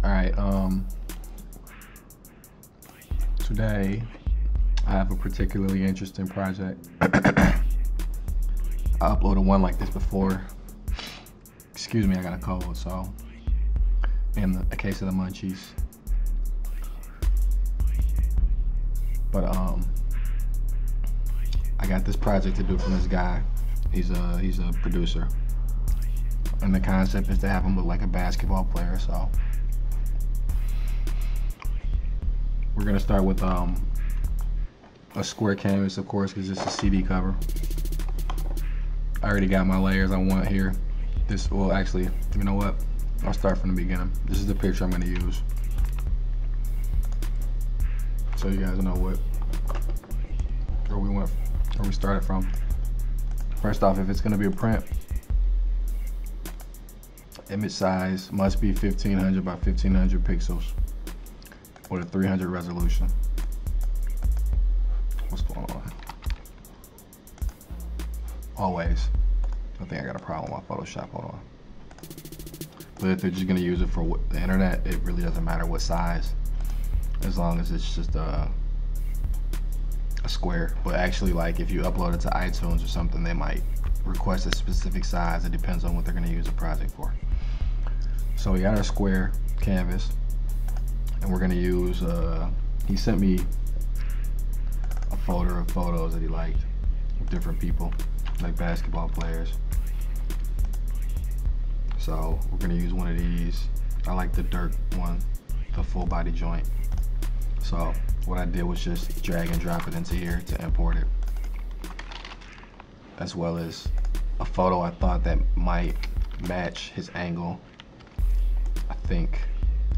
Alright, today I have a particularly interesting project. I uploaded one like this before. Excuse me, I got a cold, so. And a case of the munchies. But I got this project to do from this guy. He's a producer. And the concept is to have him look like a basketball player, so. We're gonna start with a square canvas, of course, because it's a CD cover. I already got my layers I want here. This will actually, you know what? I'll start from the beginning. This is the picture I'm gonna use, so you guys know where we started from. First off, if it's gonna be a print, image size must be 1500 by 1500 pixels with a 300 resolution. What's going on? Always. I think I got a problem with my Photoshop. Hold on. But if they're just gonna use it for the internet, it really doesn't matter what size, as long as it's just a square. But actually, like if you upload it to iTunes or something, they might request a specific size. It depends on what they're gonna use the project for. So we got our square canvas, and we're gonna use, he sent me a folder of photos that he liked of different people, like basketball players. So we're gonna use one of these. I like the Dirk one, the full body joint. So what I did was just drag and drop it into here to import it, as well as a photo I thought that might match his angle. I think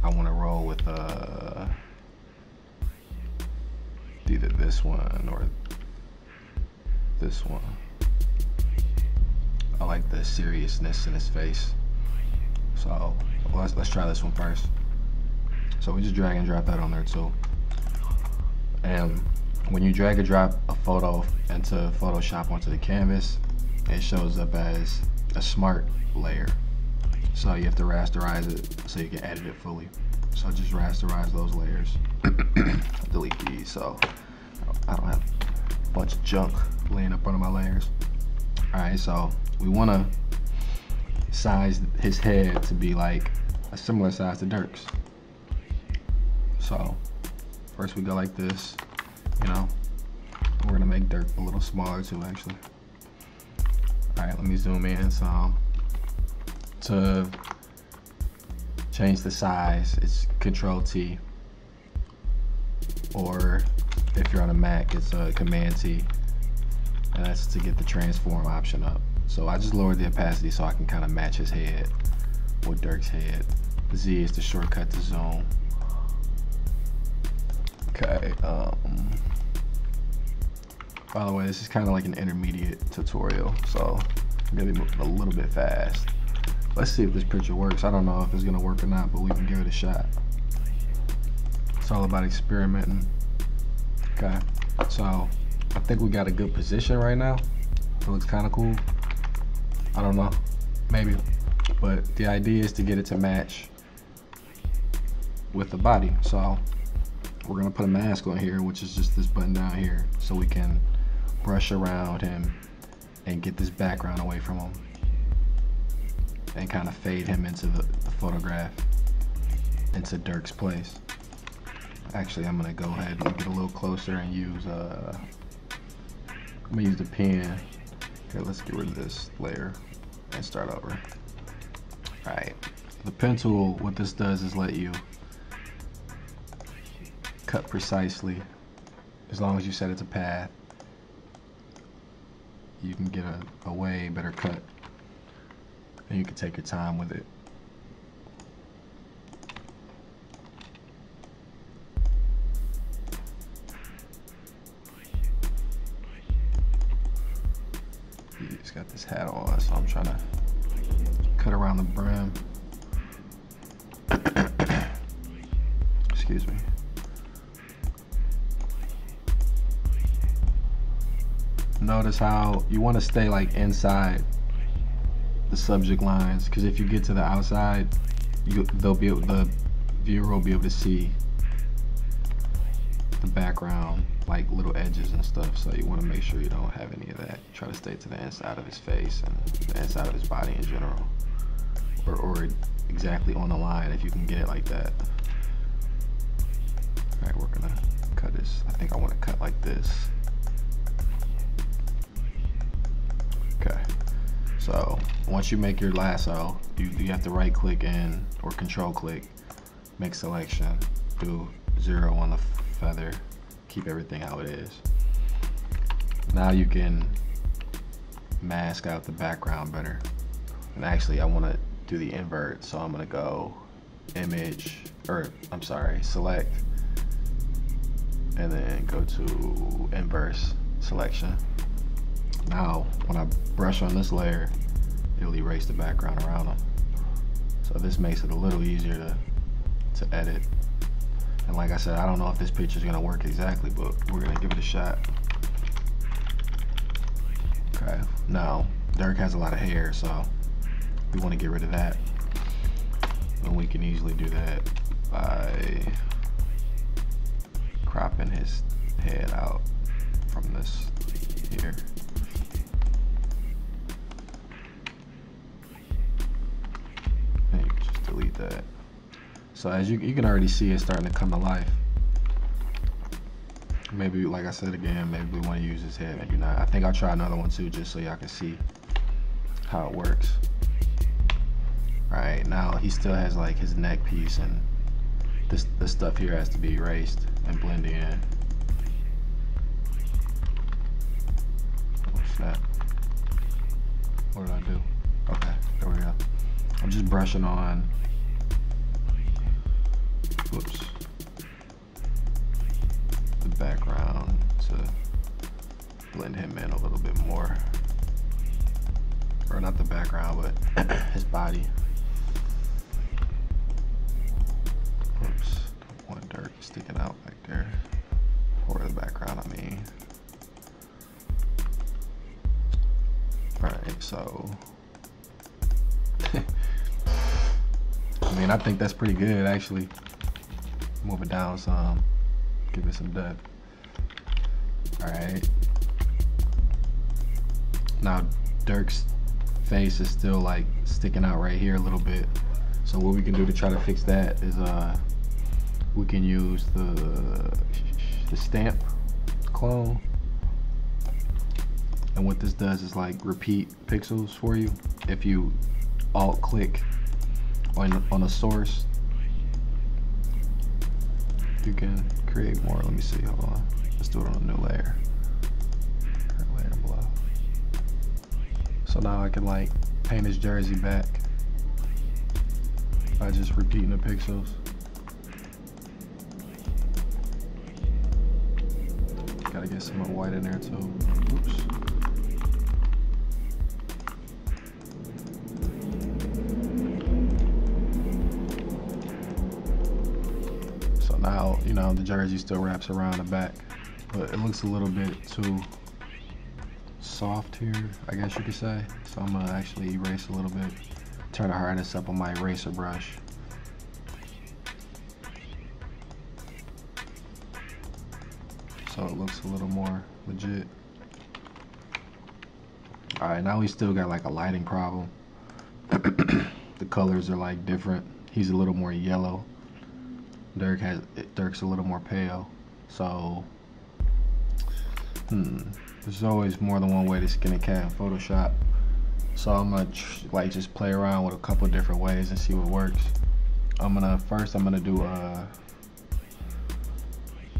I want to roll with either this one or this one. I like the seriousness in his face. So let's try this one first. So we just drag and drop that on there too. And when you drag and drop a photo into Photoshop onto the canvas, it shows up as a smart layer. So you have to rasterize it so you can edit it fully. So just rasterize those layers. Delete these so I don't have a bunch of junk laying up under my layers. Alright, so we want to size his head to be like a similar size to Dirk's. So first we go like this, you know. We're gonna make Dirk a little smaller too, actually. Alright, let me zoom in some. To change the size, it's Control T, or if you're on a Mac, it's Command T, and that's to get the transform option up. So I just lowered the opacity so I can kind of match his head with Dirk's head. Z is the shortcut to zoom. Okay. By the way, this is kind of like an intermediate tutorial, so I'm gonna be a little bit fast. Let's see if this picture works. I don't know if it's gonna work or not, but we can give it a shot. It's all about experimenting. Okay, so I think we got a good position right now. It looks kind of cool. I don't know, maybe. But the idea is to get it to match with the body. So we're gonna put a mask on here, which is just this button down here, so we can brush around him and get this background away from him and kind of fade him into the photograph, into Dirk's place. Actually, I'm gonna go ahead and get a little closer and use, I'm gonna use the pen. Okay, let's get rid of this layer and start over. All right, the pen tool, what this does is let you cut precisely. As long as you set it to path, you can get a way better cut, and you can take your time with it. He's got this hat on, so I'm trying to cut around the brim. Excuse me. Notice how you want to stay like inside the subject lines, because if you get to the outside, the viewer will be able to see the background, like little edges and stuff, so you want to make sure you don't have any of that. Try to stay to the inside of his face and the inside of his body in general, or exactly on the line if you can get it like that. Alright, we're gonna cut this. I think I want to cut like this. Okay, so once you make your lasso, you have to right click in or control click, make selection, do 0 on the feather, keep everything how it is. Now you can mask out the background better. And actually I want to do the invert, so I'm going to go image, or I'm sorry, select, and then go to inverse selection. Now when I brush on this layer, it'll erase the background around them. So this makes it a little easier to edit. And like I said, I don't know if this picture is gonna work exactly, but we're gonna give it a shot. Okay, now Dirk has a lot of hair, so we want to get rid of that. And we can easily do that by cropping his head out from this here. And you can just delete that. So as you can already see, it's starting to come to life. Maybe, like I said again, maybe we want to use his head, maybe not. I think I'll try another one too, just so y'all can see how it works. Alright, now he still has like his neck piece, and this stuff here has to be erased and blend in. Oh snap. What did I do? Okay, there we go. I'm just brushing on, whoops, the background to blend him in a little bit more. Or not the background, but his body. Whoops, one Dirk sticking out back there. Or the background, I mean. Alright, so I mean, I think that's pretty good actually. Move it down some, give it some depth. Alright. Now Dirk's face is still like sticking out right here a little bit. So what we can do to try to fix that is we can use the stamp clone. And what this does is like repeat pixels for you. If you alt click on a source, you can create more. Let me see, hold on. Let's do it on a new layer. Current layer below. So now I can like paint his jersey back by just repeating the pixels. Gotta get some more white in there too. Oops. So now, you know, the jersey still wraps around the back, but it looks a little bit too soft here, I guess you could say. So I'm gonna actually erase a little bit, turn the hardness up on my eraser brush. So it looks a little more legit. Alright, now we still got like a lighting problem. The colors are like different. He's a little more yellow. Dirk's a little more pale. So there's always more than one way to skin a cat in Photoshop. So I'm gonna like just play around with a couple different ways and see what works. First I'm gonna do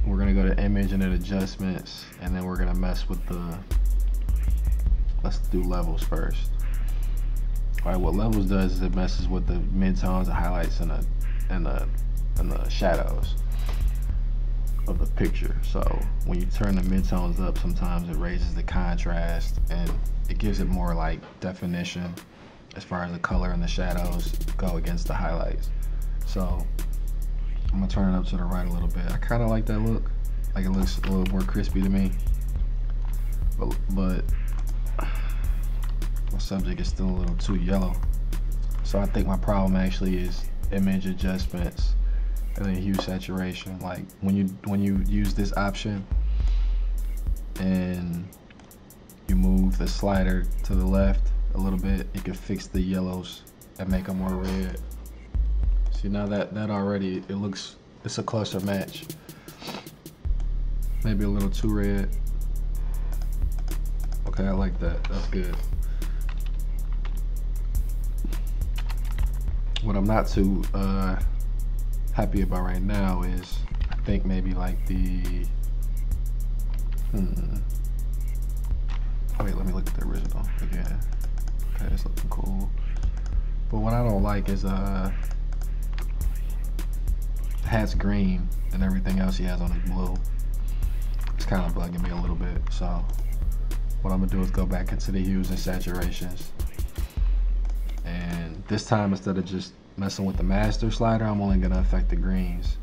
we're gonna go to image and then adjustments, and then we're gonna mess with let's do levels first. Alright, what levels does is it messes with the midtones, the highlights, and the shadows of the picture. So when you turn the midtones up, sometimes it raises the contrast and it gives it more like definition as far as the color and the shadows go against the highlights. So I'm gonna turn it up to the right a little bit. I kind of like that look. Like it looks a little more crispy to me. But my subject is still a little too yellow. So I think my problem actually is image adjustments and then hue saturation. Like when you use this option and you move the slider to the left a little bit, it can fix the yellows and make them more red. See, now that already, it looks, it's a closer match. Maybe a little too red. Okay, I like that. That's good. What I'm not too happy about right now is, I think maybe like the, oh wait, let me look at the original again. Okay, it's looking cool. But what I don't like is the hat's green and everything else he has on is blue. It's kind of bugging me a little bit. So what I'm gonna do is go back into the hues and saturations. And this time, instead of just messing with the master slider, I'm only gonna affect the greens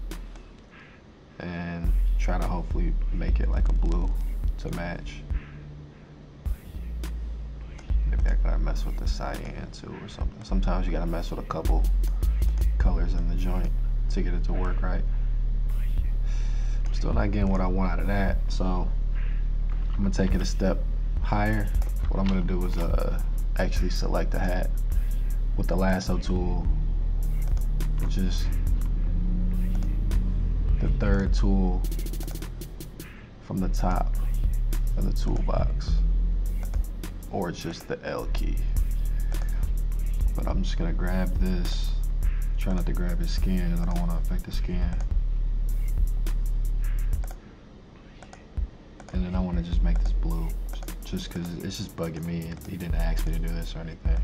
and try to hopefully make it like a blue to match. Maybe I gotta mess with the cyan too or something. Sometimes you gotta mess with a couple colors in the joint to get it to work right. I'm still not getting what I want out of that, so I'm gonna take it a step higher. What I'm gonna do is actually select the hat with the lasso tool, which is the third tool from the top of the toolbox, or it's just the L key. But I'm just gonna grab this, try not to grab his skin, I don't want to affect the skin. And then I want to just make this blue, just because it's just bugging me. He didn't ask me to do this or anything.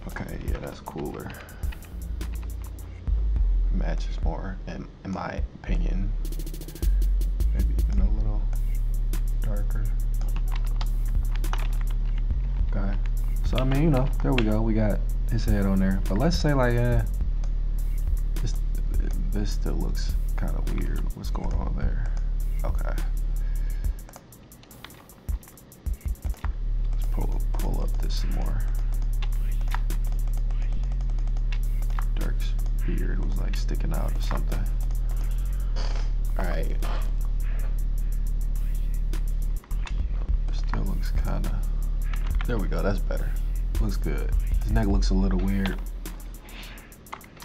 Okay, yeah, that's cooler. Matches more, in my opinion. Maybe even a little darker. Okay, so I mean, you know, there we go. We got his head on there. But let's say like, this still looks kind of weird. What's going on there? Okay. Let's pull up this some more. Dirk's beard was like sticking out or something. All right. Still looks kind of. There we go. That's better. Looks good. His neck looks a little weird,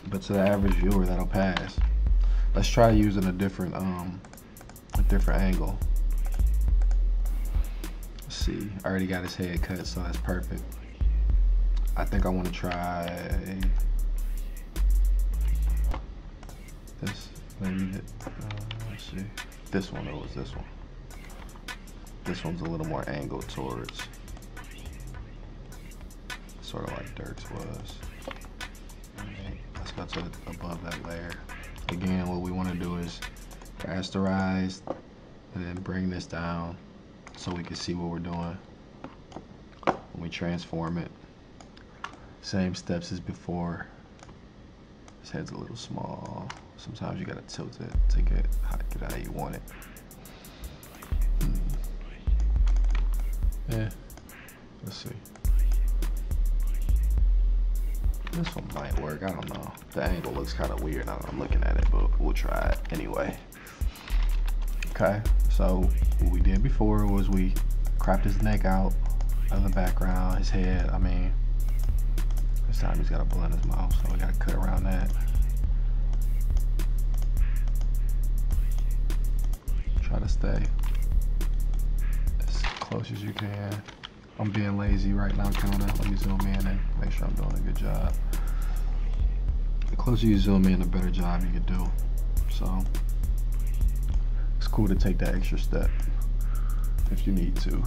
but to the average viewer, that'll pass. Let's try using a different angle. Let's see. I already got his head cut, so that's perfect. I think I want to try this. Maybe let's see. This one, or was this one? This one's a little more angled towards, sort of like Dirk's was. Okay, let's go to above that layer. Again, what we want to do is rasterize and then bring this down so we can see what we're doing when we transform it. Same steps as before. His head's a little small. Sometimes you gotta tilt it to get how you want it. Yeah, let's see. This one might work, I don't know. The angle looks kind of weird now that I'm looking at it, but we'll try it anyway. Okay, so what we did before was we cropped his neck out of the background, his head. I mean, this time he's got a bullet in his mouth, so we gotta cut around that. Try to stay as close as you can. I'm being lazy right now, kinda. Let me zoom in and make sure I'm doing a good job. The closer you zoom in, the better job you can do. So it's cool to take that extra step if you need to.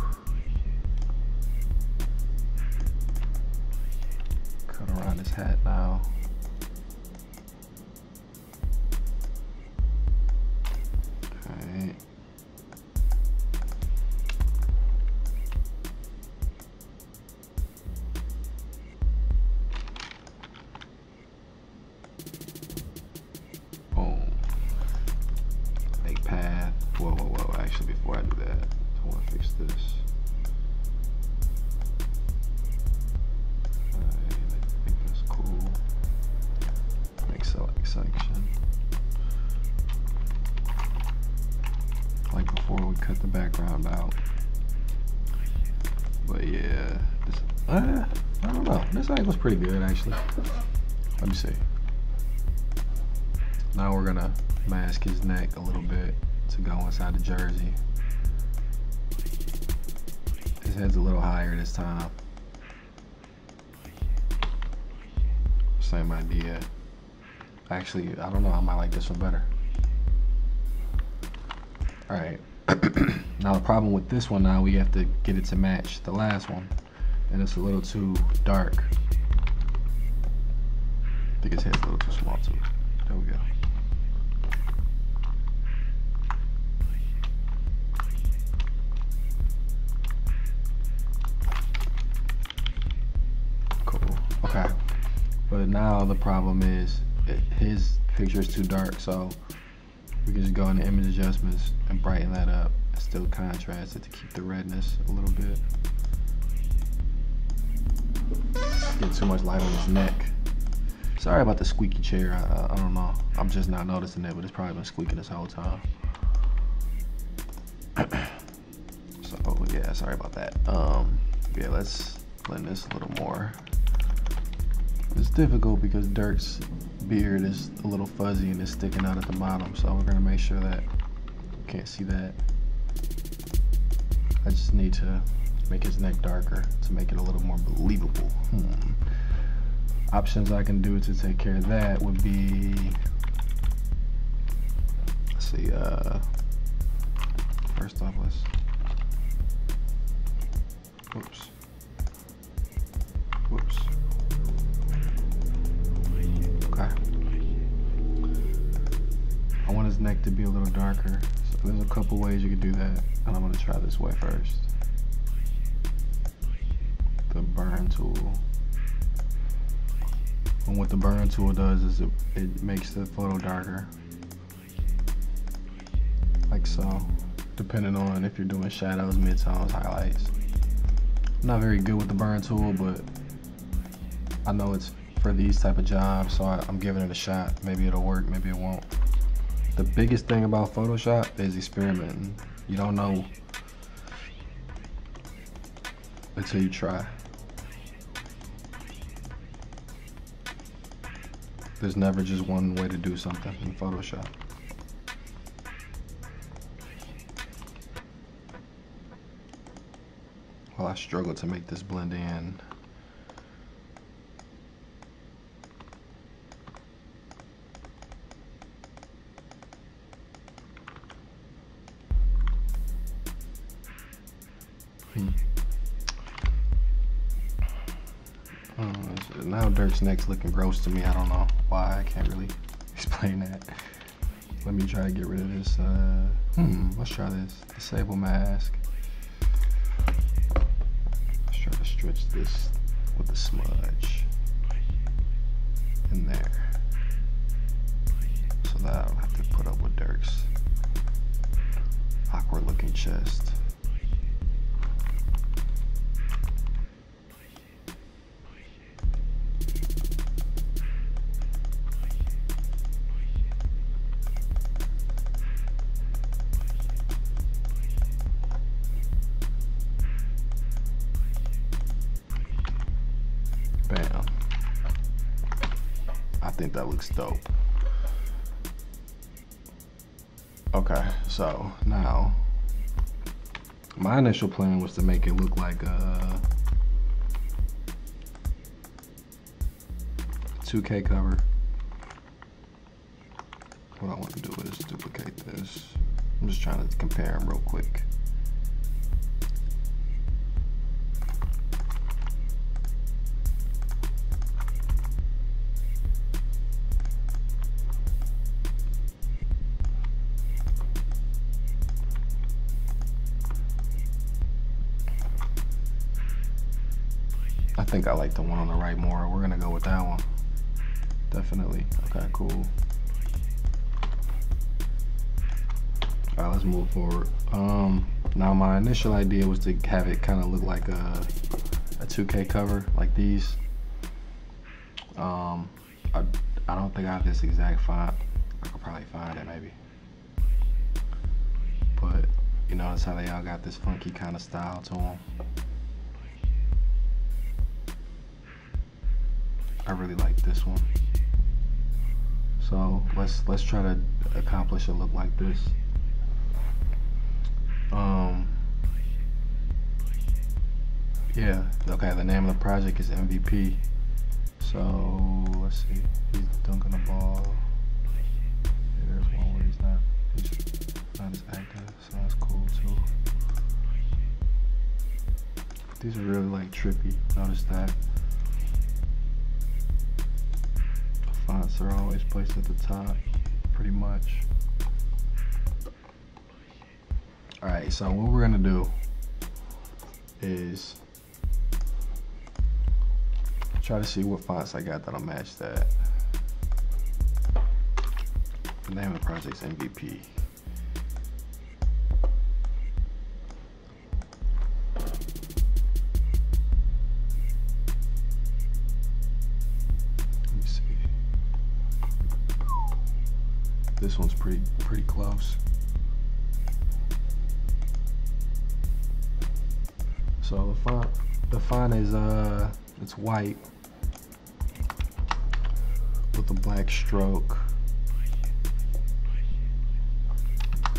Cut around his hat now. Okay. Actually, before I do that, I want to fix this. cut the background out. But yeah, this, I don't know. This angle's pretty good actually. Let me see. Now we're gonna mask his neck a little bit to go inside the jersey. His head's a little higher this time. Same idea. Actually, I don't know, I might like this one better. Alright. Now the problem with this one now, we have to get it to match the last one. And it's a little too dark. I think his head's a little too small too. There we go. Cool. Okay. But now the problem is his picture is too dark, so we can just go into image adjustments and brighten that up and still contrast it to keep the redness a little bit. Get too much light on his neck. Sorry about the squeaky chair. I don't know. I'm just not noticing it, but it's probably been squeaking this whole time. So yeah, sorry about that. Yeah, let's blend this a little more. It's difficult because Dirk's beard is a little fuzzy and it's sticking out at the bottom, so we're gonna make sure that you can't see that. I just need to make his neck darker to make it a little more believable. Options I can do to take care of that would be, let's see, first off, whoops. Okay. I want his neck to be a little darker, so there's a couple ways you can do that, and I'm gonna try this way first. The burn tool. And what the burn tool does is it makes the photo darker, like so, depending on if you're doing shadows, midtones, highlights. I'm not very good with the burn tool, but I know it's for these type of jobs, so I'm giving it a shot. Maybe it'll work, maybe it won't. The biggest thing about Photoshop is experimenting. You don't know until you try. There's never just one way to do something in Photoshop. Well, I struggle to make this blend in. Now Dirk's neck's looking gross to me. I don't know why. I can't really explain that. Let me try to get rid of this. Let's try this. Disable mask. Let's try to stretch this with the smudge in there, so that I don't have to put up with Dirk's awkward looking chest. Bam. I think that looks dope. Okay, so now my initial plan was to make it look like a 2K cover. What I want to do is duplicate this. I'm just trying to compare them real quick. I think I like the one on the right more. We're gonna go with that one. Definitely. Okay, cool. All right, let's move forward. Now my initial idea was to have it kind of look like a 2K cover, like these. I don't think I have this exact font. I could probably find it maybe. But You notice how they all got this funky kind of style to them. I really like this one. So let's try to accomplish a look like this. Yeah, okay, the name of the project is MVP. So let's see, he's dunking the ball. Yeah, there's one where he's not as active, so that's cool too. These are really like trippy, notice that. Fonts are always placed at the top, pretty much. Alright, so what we're gonna do is try to see what fonts I got that'll match that. The name of the project's MVP. Let me see. This one's pretty close. So the font is it's white with a black stroke.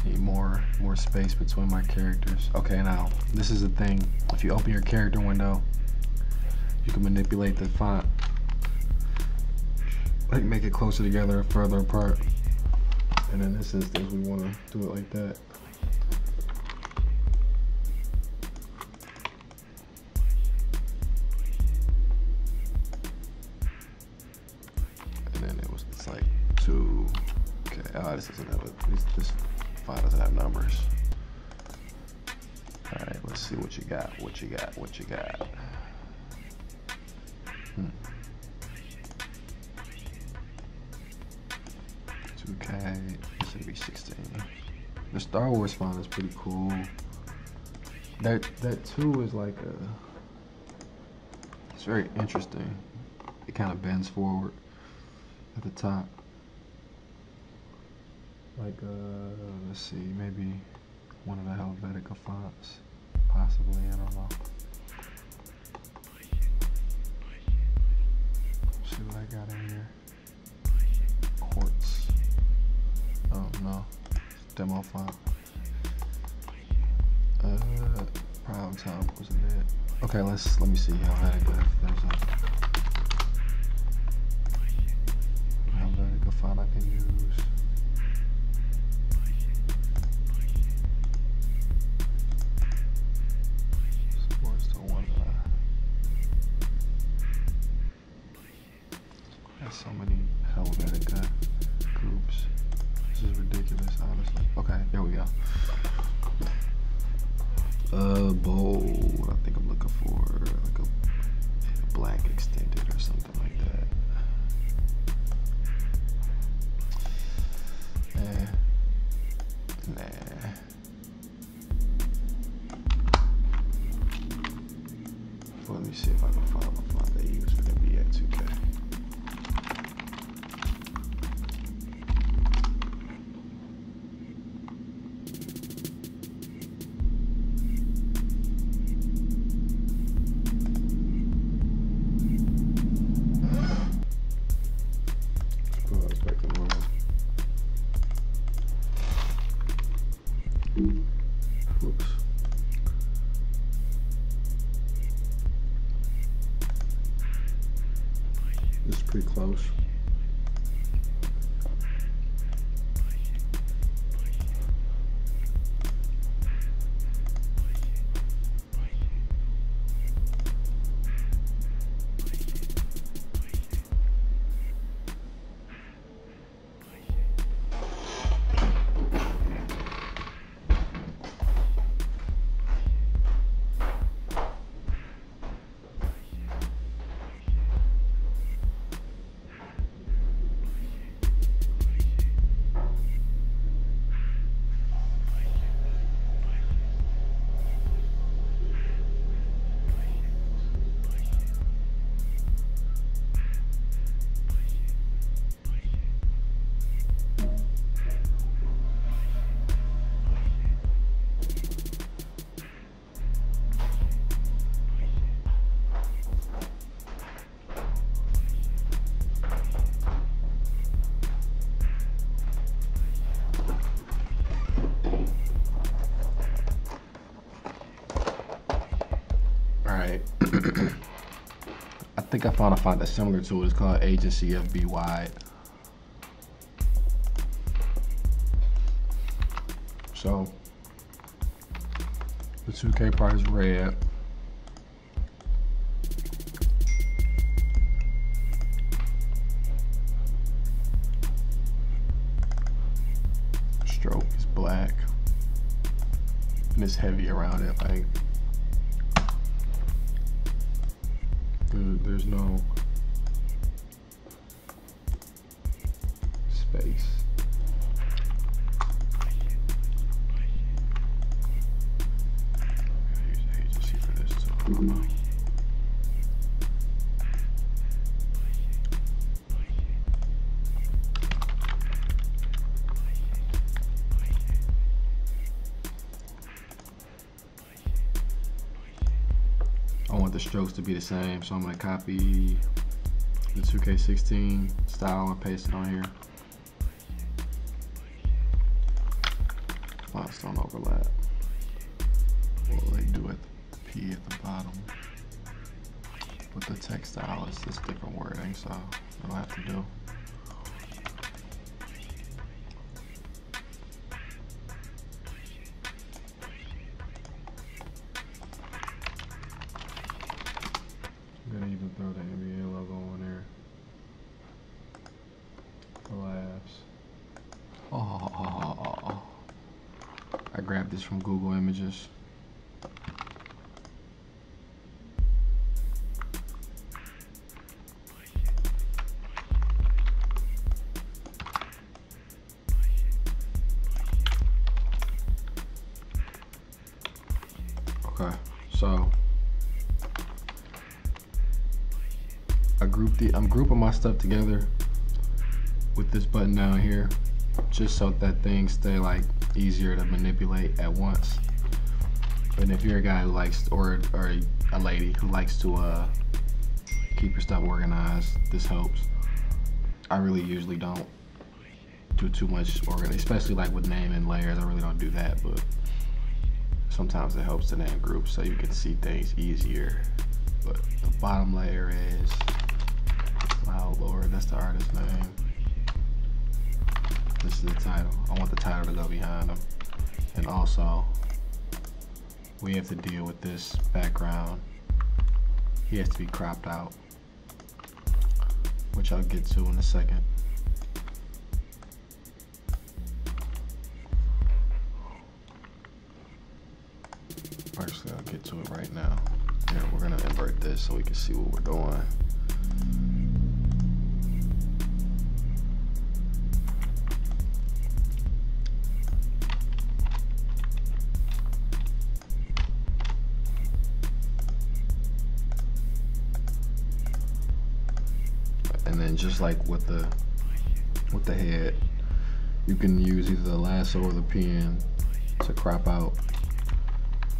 Need more space between my characters. Okay, now this is the thing. If you open your character window, you can manipulate the font, like make it closer together or further apart. And in this instance, we want to do it like that. This doesn't have this file doesn't have numbers. All right, let's see what you got. What you got? 2K. This should be 16. The Star Wars font is pretty cool. That 2 is like it's very interesting. It kind of bends forward at the top. Like, let's see, maybe one of the Helvetica fonts, possibly, I don't know. Let's see what I got in here. Quartz. Oh, no. Demo font. Prime Time wasn't it? Okay, let me see Helvetica. There's a Helvetica font I can use. So many Helvetica groups. This is ridiculous, honestly. Okay, here we go. Bold. I think I'm looking for like a black extended or something like that. Nah. Let me see if I can find a font they use for NBA 2K. Whoops. This is pretty close. I think I found a font that's similar to it. It's called Agency FB Wide. So the 2K part is red. Stroke is black. And it's heavy around it, like there's no space. Use agency for this too. I want the strokes to be the same, so I'm going to copy the 2K16 style and paste it on here. Fonts don't overlap. What will they do at the P at the bottom? With the text style, it's just different wording, so I don't have to do. I'm gonna even throw the NBA logo on there for laughs. Oh, I grabbed this from Google Images. Okay, so I'm grouping my stuff together with this button down here, just so that things stay like easier to manipulate at once. And if you're a guy who likes, or a lady who likes to keep your stuff organized, this helps. I really usually don't do too much organizing, especially like with name and layers. I really don't do that, but sometimes it helps to name groups so you can see things easier. But the bottom layer is, oh Lord, that's the artist's name. This is the title. I want the title to go behind them. And also, we have to deal with this background. He has to be cropped out, which I'll get to in a second. Actually, I'll get to it right now. Here, we're gonna invert this so we can see what we're doing. And then just like with the head, you can use either the lasso or the pen to crop out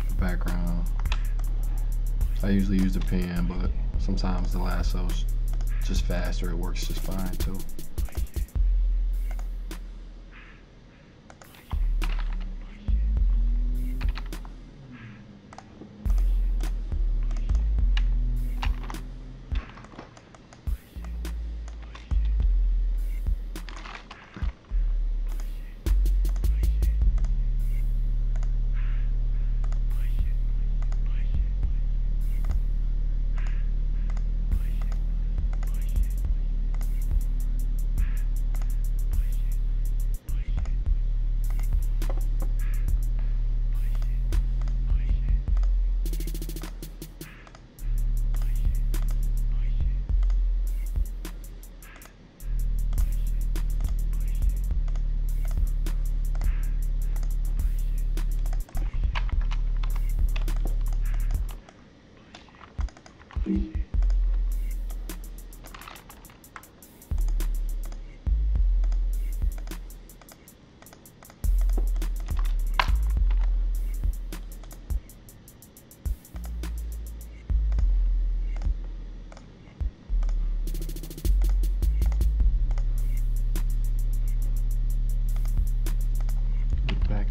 the background. I usually use the pen, but sometimes the lasso's just faster. It works just fine too.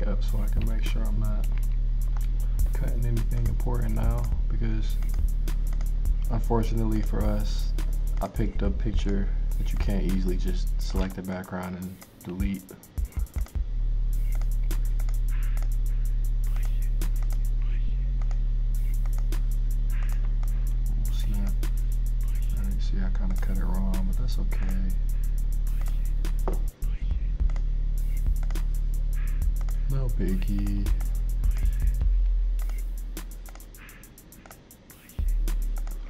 Up so I can make sure I'm not cutting anything important now, because Unfortunately for us, I picked a picture that you can't easily just select the background and delete. Oh, snap. Alright, see, I kind of cut it wrong, but that's okay. No biggie.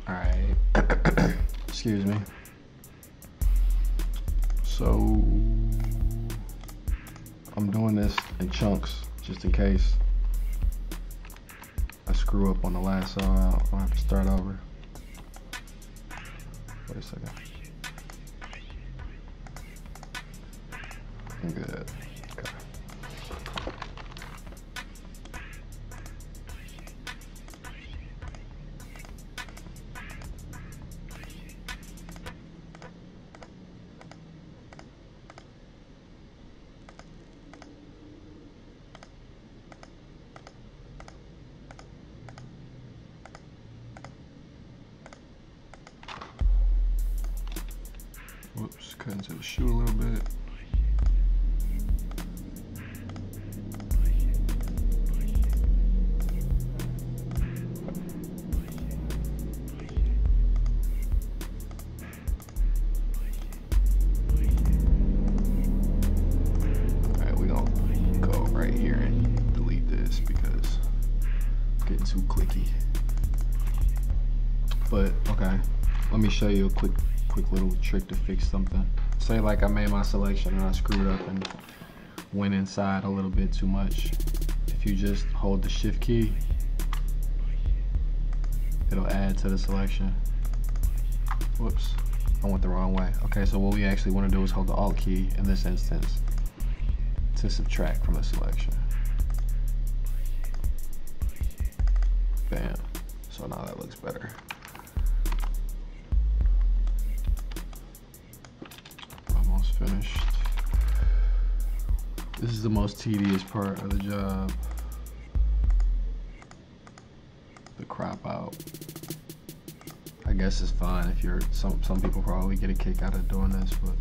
Alright. Excuse me. So I'm doing this in chunks just in case I screw up on the lasso. I don't have to start over. Wait a second. I'm good. Okay. Whoops, cut into the shoe a little bit. Alright, we're gonna go right here and delete this because it's getting too clicky. But okay, let me show you a quick little trick to fix something. Say like I made my selection and I screwed up and went inside a little bit too much. If you just hold the shift key, it'll add to the selection. Whoops, I went the wrong way. Okay, so what we actually want to do is hold the alt key in this instance to subtract from the selection. Bam. So now that looks better. Finished. This is the most tedious part of the job. The crop out. I guess it's fine if you're some people probably get a kick out of doing this, but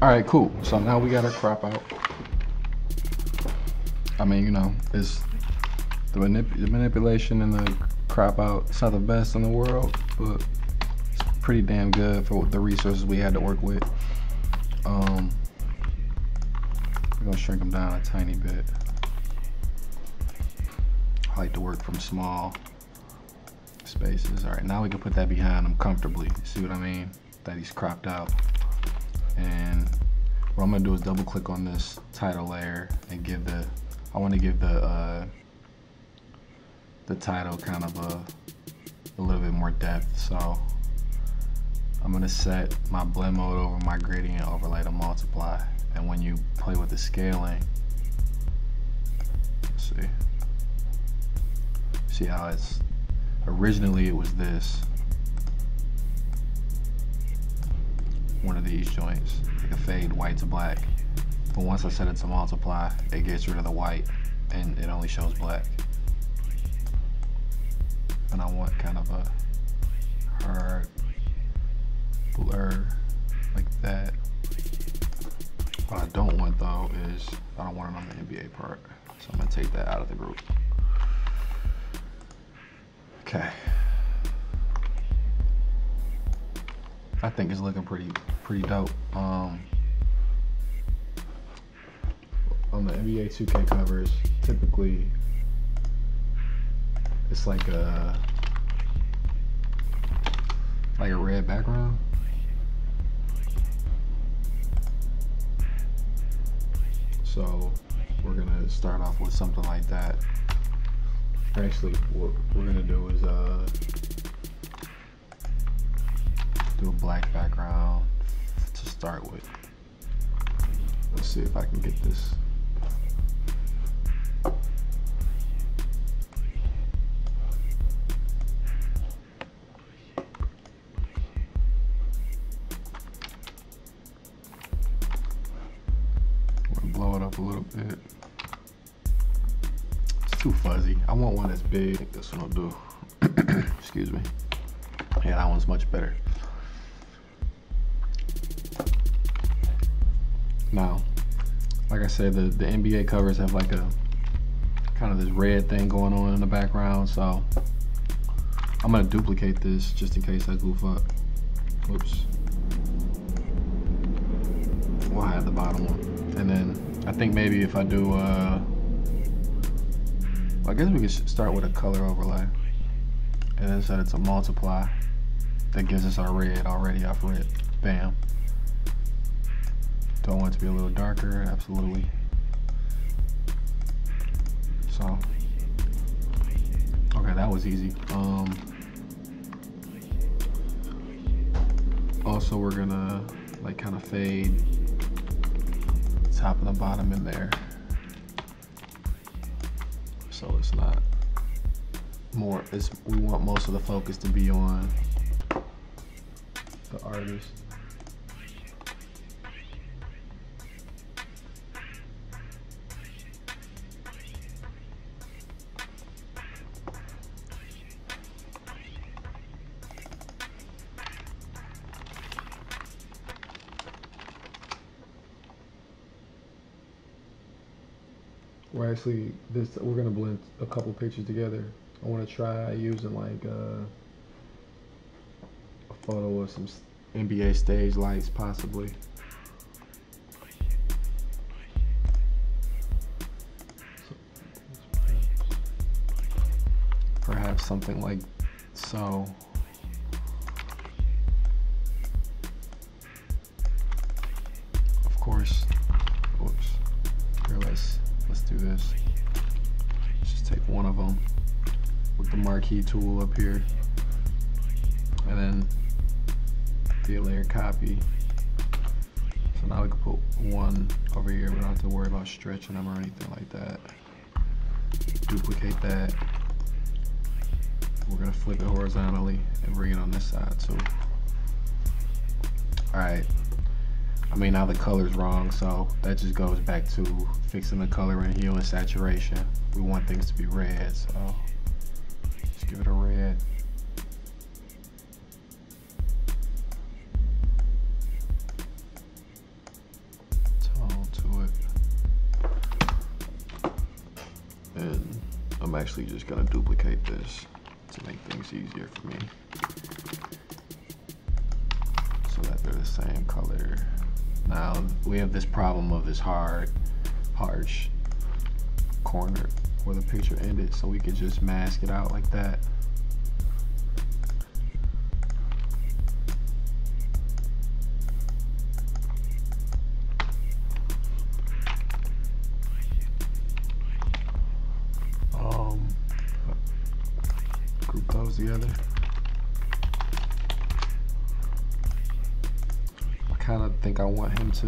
All right, cool. So now we got our crop out. I mean, you know, it's the manipulation and the crop out. It's not the best in the world, but it's pretty damn good for the resources we had to work with. We're gonna shrink them down a tiny bit. I like to work from small spaces. All right, now we can put that behind him comfortably. See what I mean? That he's cropped out. And what I'm gonna do is double click on this title layer and give the, I wanna give the title kind of a little bit more depth. So I'm gonna set my blend mode over my gradient overlay to multiply. And when you play with the scaling, let's see how it's, originally it was this, one of these joints, like a fade white to black. But once I set it to multiply, it gets rid of the white and it only shows black. And I want kind of a hard blur like that. What I don't want though is, I don't want it on the NBA part. So I'm gonna take that out of the group. Okay. I think it's looking pretty dope. On the NBA 2K covers, typically it's like a red background. So we're gonna start off with something like that. Actually, what we're gonna do is do a black background to start with. Let's see if I can get this. I'm gonna blow it up a little bit. It's too fuzzy. I want one that's big. This one will do. Excuse me. Yeah, that one's much better. Now, like I said, the NBA covers have like a kind of this red thing going on in the background, so I'm gonna duplicate this just in case I goof up. Whoops. We'll hide the bottom one. And then I think maybe if I do, I guess we could start with a color overlay and then set it to multiply. That gives us our red already off red. Bam. Do I want it to be a little darker? Absolutely. So, okay, that was easy. Also, we're gonna like kind of fade top and the bottom in there, so it's not more. We want most of the focus to be on the artist. We're actually, we're gonna blend a couple pictures together. I want to try using like a photo of some NBA stage lights, possibly. Perhaps something like so. Of course. Whoops. Here, let's do this. Let's just take one of them with the marquee tool up here, and then be a layer copy. So now we can put one over here. We don't have to worry about stretching them or anything like that. Duplicate that. We're gonna flip it horizontally and bring it on this side too. All right. I mean, now the color's wrong, so that just goes back to fixing the color and hue and saturation. We want things to be red, so just give it a red. I'm actually just gonna duplicate this to make things easier for me, so that they're the same color. Now we have this problem of this harsh corner where the picture ended, so we could just mask it out like that. Group those together. I kind of think I want him to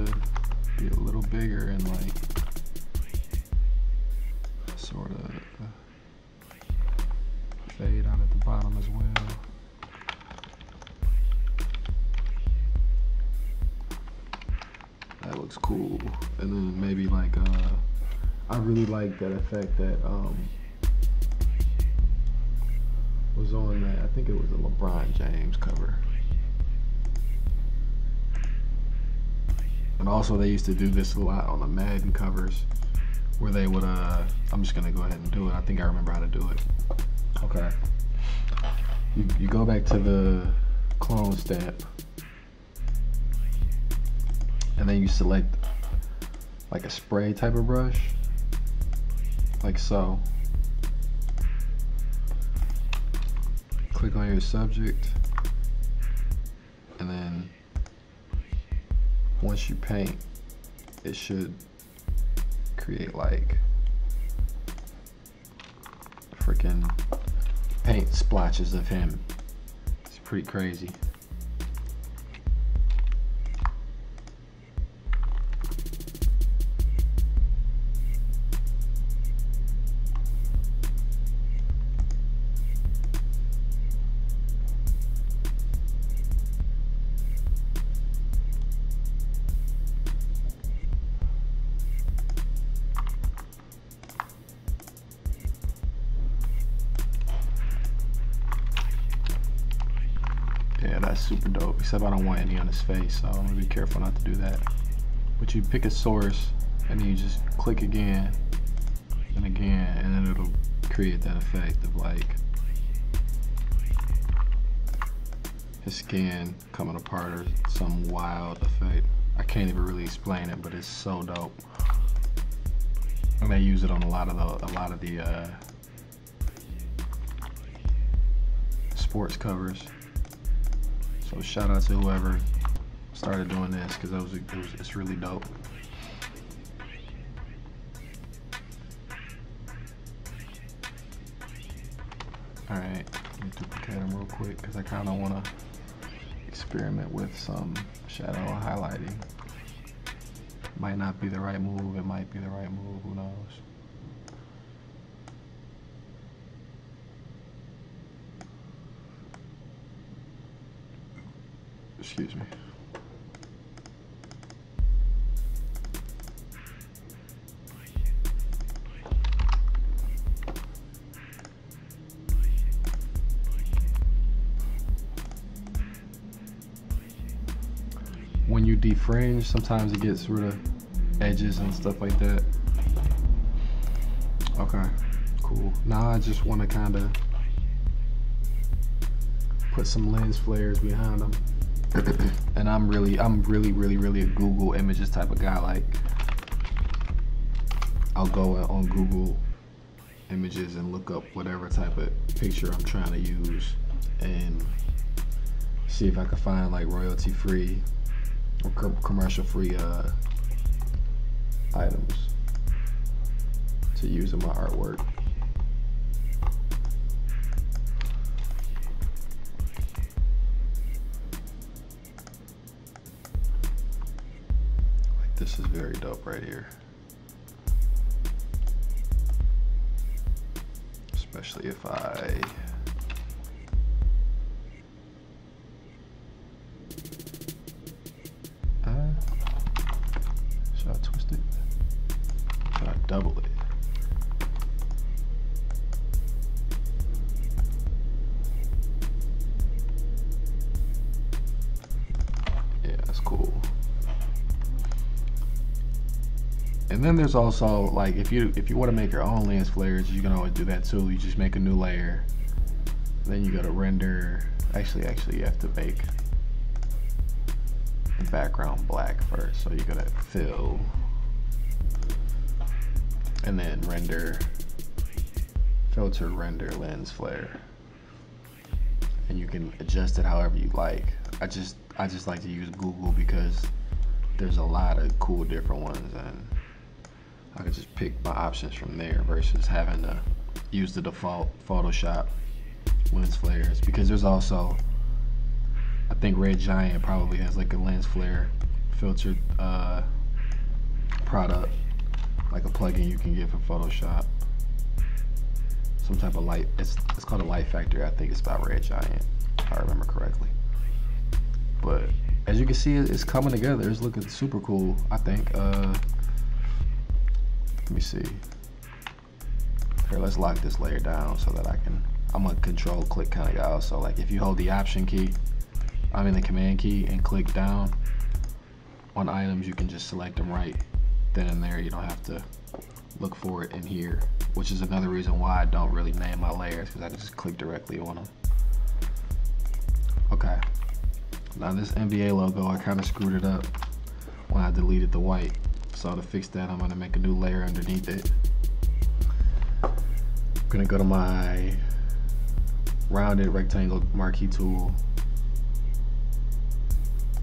be a little bigger and like sort of fade out at the bottom as well. That looks cool. And then maybe like I really like that effect that was on that. I think it was a LeBron James cover. And also they used to do this a lot on the Madden covers, where they would I'm just gonna go ahead and do it. I think I remember how to do it. Okay. You go back to the clone stamp, and then you select like a spray type of brush, like so. Click on your subject, and then once you paint, it should create like freaking paint splotches of him. It's pretty crazy. Yeah, that's super dope, except I don't want any on his face, so I'm gonna be careful not to do that. But you pick a source, and then you just click again, and again, and then it'll create that effect of like his skin coming apart or some wild effect. I can't even really explain it, but it's so dope. And they use it on a lot of the sports covers. So shout out to whoever started doing this, because it's really dope. All right, let me duplicate them real quick because I kind of want to experiment with some shadow highlighting. Might not be the right move, it might be the right move, who knows. Excuse me. When you defringe, sometimes it gets rid of edges and stuff like that. Okay, cool. Now I just want to kind of put some lens flares behind them. And I'm really a Google Images type of guy. Like, I'll go on Google Images and look up whatever type of picture I'm trying to use and see if I can find like royalty free or commercial free items to use in my artwork. This is very dope right here. Especially if I should I twist it? Should I double it? Yeah, that's cool. And then there's also like if you want to make your own lens flares, you can always do that too. You just make a new layer, then you go to render. Actually you have to make the background black first. So you go to fill, and then render, filter, render, lens flare, and you can adjust it however you like. I just like to use Google because there's a lot of cool different ones, and I can just pick my options from there versus having to use the default Photoshop lens flares. Because there's also, I think Red Giant probably has like a lens flare filtered product, like a plugin you can get for Photoshop. Some type of light, it's called a light factor. I think it's by Red Giant, if I remember correctly. But as you can see, it's coming together. It's looking super cool, I think. Let me see. Here, let's lock this layer down so that I'm a control click kind of guy. So like if you hold the option key, the command key, and click down on items, you can just select them right then and there. You don't have to look for it in here, which is another reason why I don't really name my layers, because I can just click directly on them. Okay. Now this NBA logo, I kind of screwed it up when I deleted the white. So to fix that, I'm gonna make a new layer underneath it. I'm gonna go to my rounded rectangle marquee tool.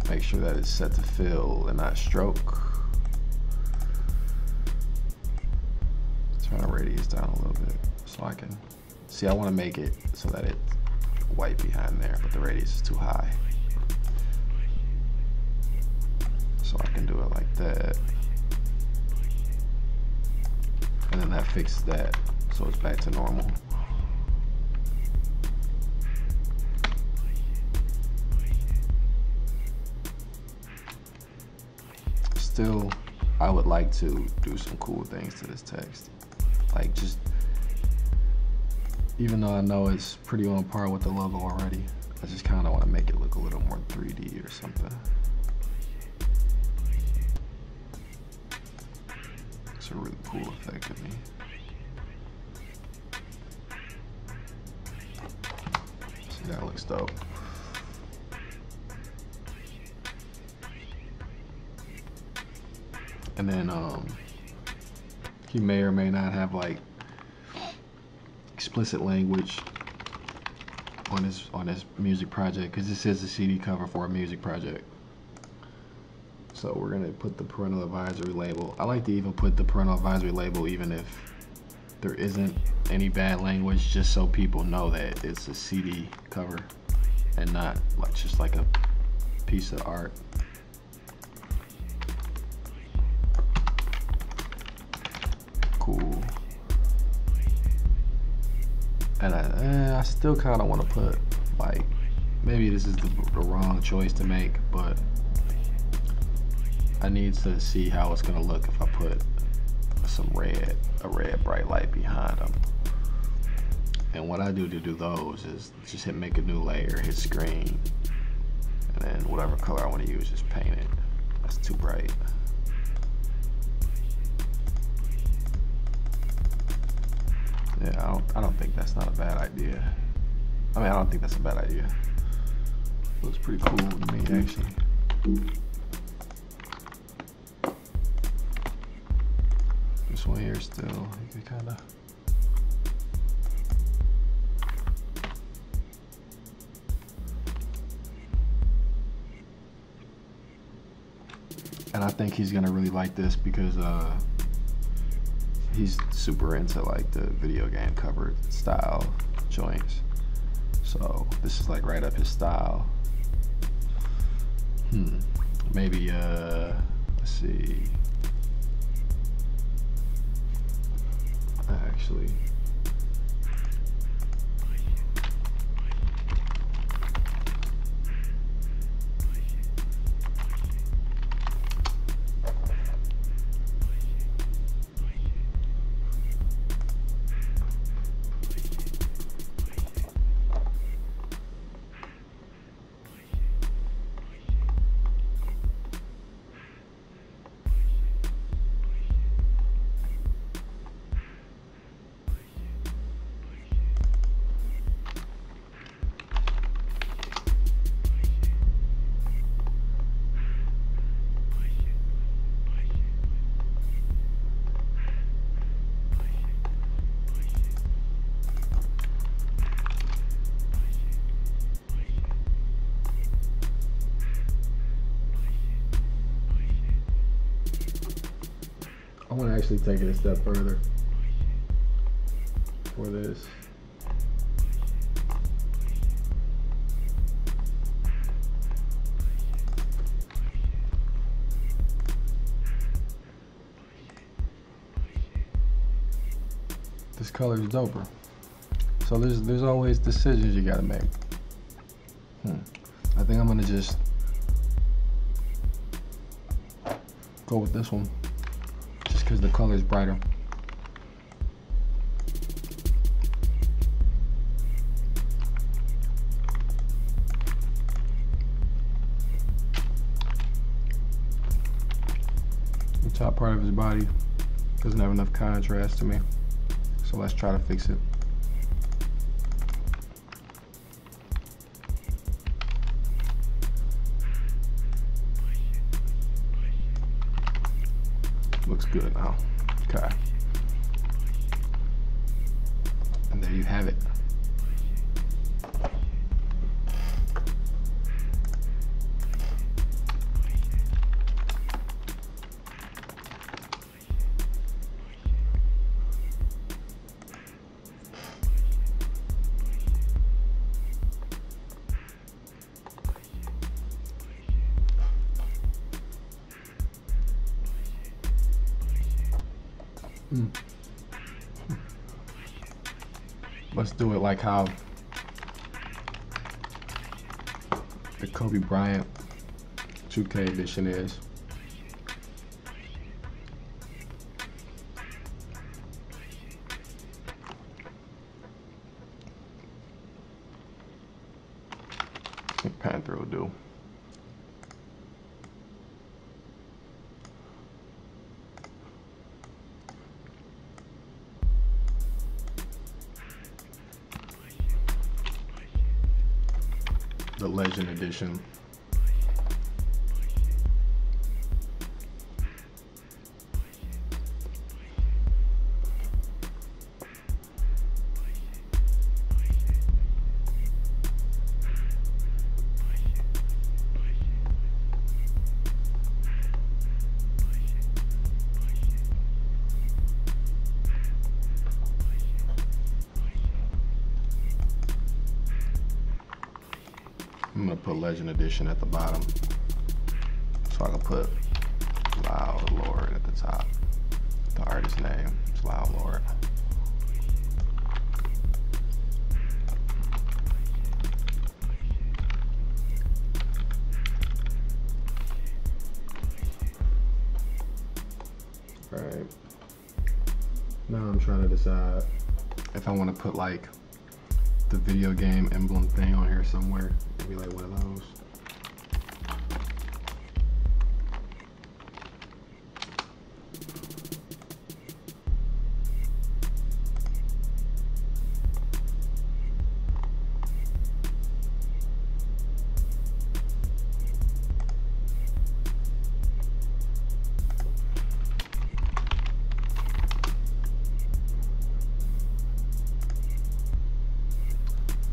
Make sure that it's set to fill and not stroke. Turn the radius down a little bit so I can see. I want to make it so that it's white behind there, but the radius is too high. So I can do it like that. And then that fixes that, so it's back to normal. Still, I would like to do some cool things to this text. Like just, even though I know it's pretty on par with the logo already, I just kind of want to make it look a little more 3D or something. It's a really cool effect to me. See, that looks dope. And then he may or may not have like explicit language on his music project, because this is a CD cover for a music project. So we're gonna put the parental advisory label. I like to even put the parental advisory label even if there isn't any bad language, just so people know that it's a CD cover and not like just like a piece of art. Cool. And I still kind of want to put, like, maybe this is the wrong choice to make, but I need to see how it's gonna look if I put a red bright light behind them. And what I do to do those is just hit make a new layer, hit screen, and then whatever color I want to use, just paint it. That's too bright. Yeah, I don't think that's not a bad idea. I mean, I don't think that's a bad idea. It looks pretty cool to me, actually. This one here still, you can kind of. And I think he's gonna really like this because he's super into like the video game cover style joints. So this is like right up his style. Maybe let's see. Actually, I want to actually take it a step further for this. This color is doper. So there's always decisions you gotta make. I think I'm gonna just go with this one, just because the color is brighter. The top part of his body doesn't have enough contrast to me. So let's try to fix it. Looks good now. Okay. And there you have it. Let's do it like how the Kobe Bryant 2K edition is. Panther will do. The Legend Edition. I'm gonna put Legend Edition at the bottom, so I can put Loud Lord at the top. The artist name is Loud Lord. Alright. Now I'm trying to decide if I want to put like the video game emblem thing on here somewhere. Maybe like one of those.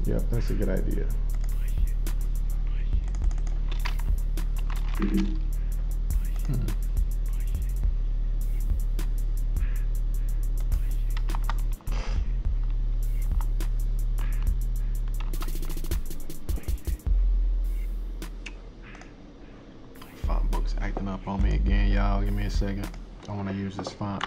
Yep, that's a good idea. Font book's acting up on me again, y'all. Give me a second. I want to use this font.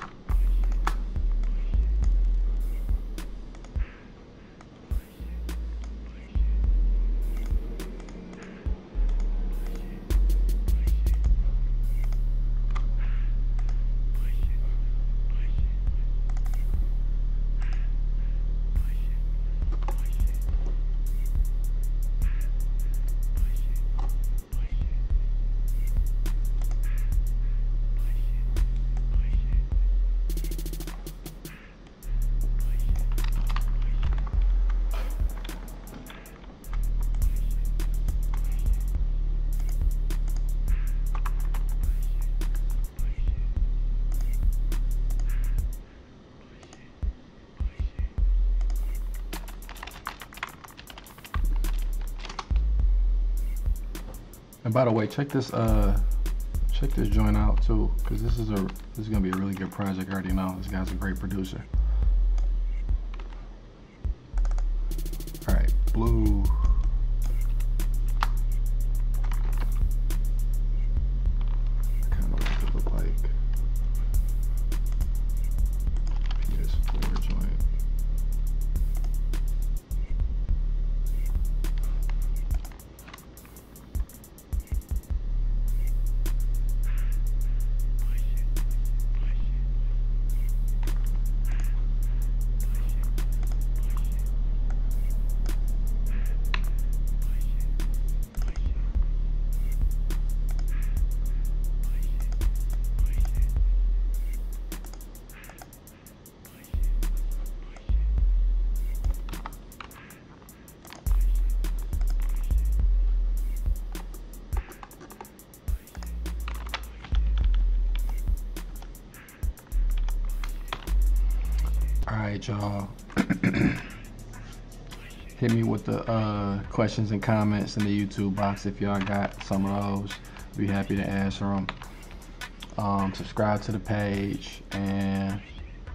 And by the way, check this Check this joint out too, because this is gonna be a really good project. I already know this guy's a great producer. All right, blue. Kind of like it look like PS4 joint. Alright, y'all. Hit me with the questions and comments in the YouTube box if y'all got some of those. Be happy to answer them. Subscribe to the page and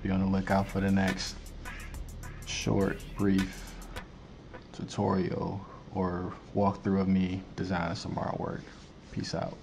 be on the lookout for the next short, brief tutorial or walkthrough of me designing some artwork. Peace out.